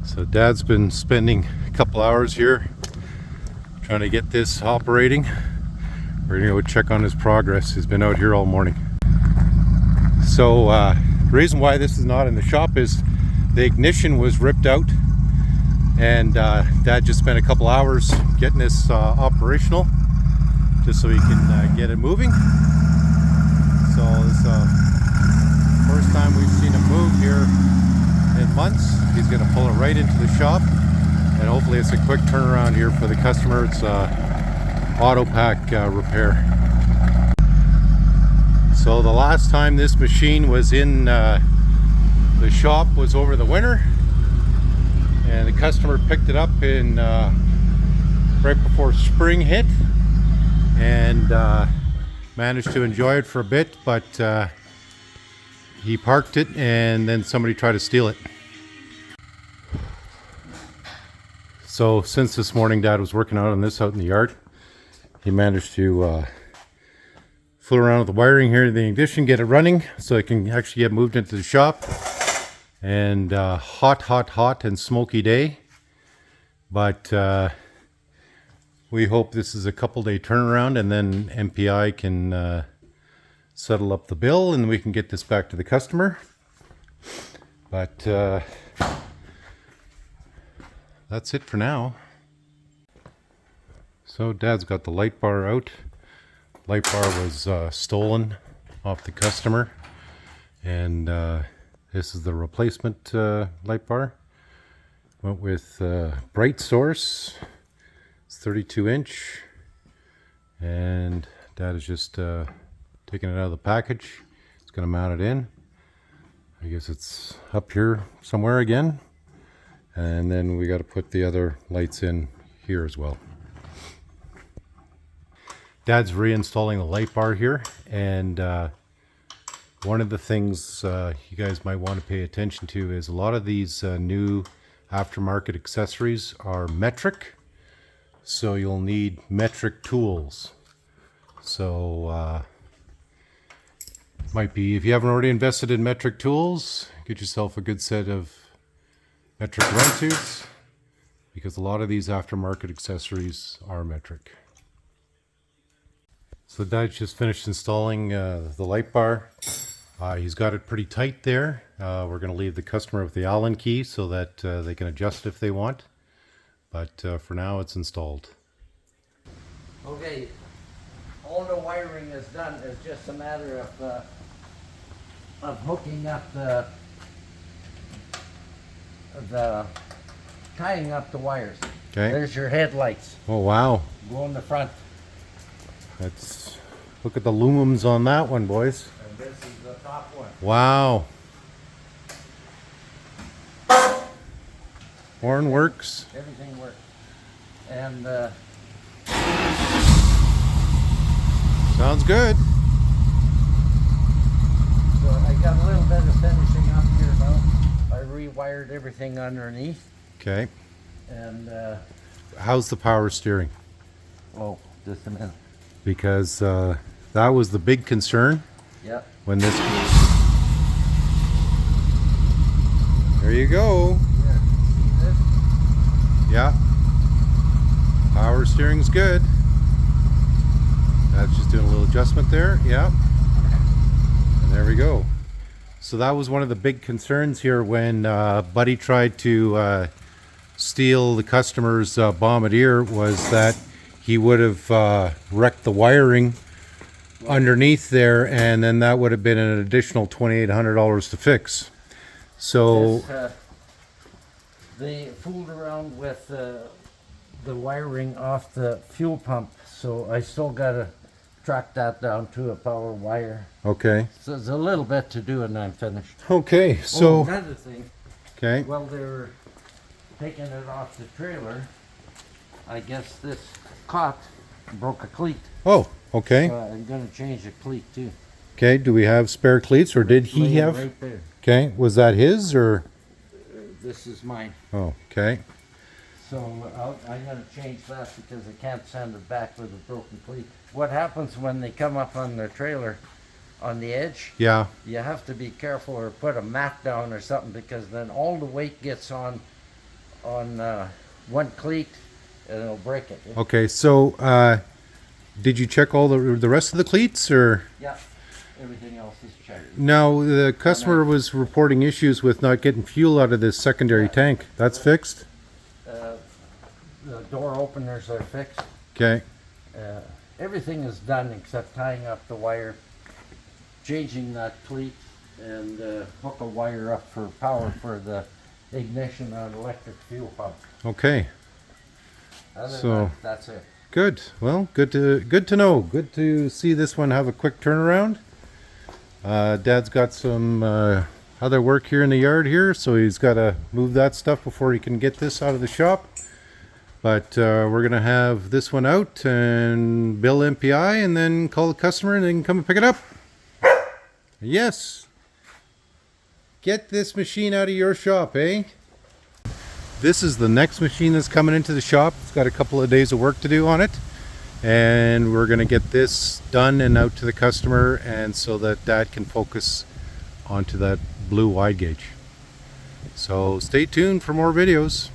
So Dad's been spending a couple hours here trying to get this operating. We're gonna go check on his progress. He's been out here all morning. So the reason why this is not in the shop is the ignition was ripped out, and Dad just spent a couple hours getting this operational just so he can get it moving. So this is the first time we've seen him move here in months. He's going to pull it right into the shop, and hopefully it's a quick turnaround here for the customer. It's auto pack repair. So the last time this machine was in the shop was over the winter, and the customer picked it up in right before spring hit, and managed to enjoy it for a bit, but he parked it and then somebody tried to steal it. So since this morning Dad was working out on this out in the yard, he managed to fool around with the wiring here in the ignition, get it running so it can actually get moved into the shop. And hot and smoky day, but we hope this is a couple day turnaround, and then MPI can settle up the bill and we can get this back to the customer. But that's it for now. So Dad's got the light bar out. Light bar was stolen off the customer, and this is the replacement light bar. Went with Bright Source. It's 32 inch, and Dad is just taking it out of the package. It's going to mount it in. I guess it's up here somewhere again, and then we got to put the other lights in here as well. Dad's reinstalling the light bar here, and one of the things you guys might want to pay attention to is a lot of these new aftermarket accessories are metric, so you'll need metric tools. So might be, if you haven't already invested in metric tools, get yourself a good set of metric wrench tools, because a lot of these aftermarket accessories are metric. So Dad's just finished installing the light bar. He's got it pretty tight there. We're going to leave the customer with the Allen key so that they can adjust if they want. But for now, it's installed. Okay, all the wiring is done. It's just a matter of hooking up the tying up the wires. Okay. There's your headlights. Oh wow! Go in the front. Let's look at the lumens on that one, boys. And this is the top one. Wow. Horn works. Everything works. And Sounds good. so I got a little bit of finishing up here now. I rewired everything underneath. Okay. And How's the power steering? oh, just a minute. Because that was the big concern Yep. when this. There you go. Here, see this? Yeah. Power steering's good. That's just doing a little adjustment there. Yeah. And there we go. So that was one of the big concerns here when Buddy tried to steal the customer's Bombardier, was that he would have wrecked the wiring underneath there, and then that would have been an additional $2,800 to fix. So This, they fooled around with the wiring off the fuel pump, so I still gotta track that down to a power wire. okay. So there's a little bit to do and I'm finished. Okay, so Another thing, okay. while they were taking it off the trailer, I guess this cot broke a cleat. Oh, okay. So I'm gonna change the cleat too. Okay, do we have spare cleats, or did he Laying have? right there. Okay, was that his or? This is mine. Oh, okay. So I'm gonna change that because I can't send it back with a broken cleat. What happens when they come up on the trailer on the edge? Yeah, You have to be careful or put a mat down or something, because then all the weight gets on on one cleat and it'll break it. Okay, so did you check all the rest of the cleats, or? Yeah, everything else is checked. No, the customer was reporting issues with not getting fuel out of this secondary tank. That's fixed? The door openers are fixed. Okay, Everything is done except tying up the wire, changing that cleat, and hook a wire up for power for the ignition on electric fuel pump. okay. Other than So- that, that's it. Good. Well, good to know. Good to see this one have a quick turnaround. Dad's got some other work here in the yard here, so he's got to move that stuff before he can get this out of the shop. But we're gonna have this one out and bill MPI, and then call the customer, and they can come and pick it up. Yes. Get this machine out of your shop, eh? This is the next machine that's coming into the shop. It's got a couple of days of work to do on it, and we're going to get this done and out to the customer, and so that Dad can focus onto that blue wide gauge. So stay tuned for more videos.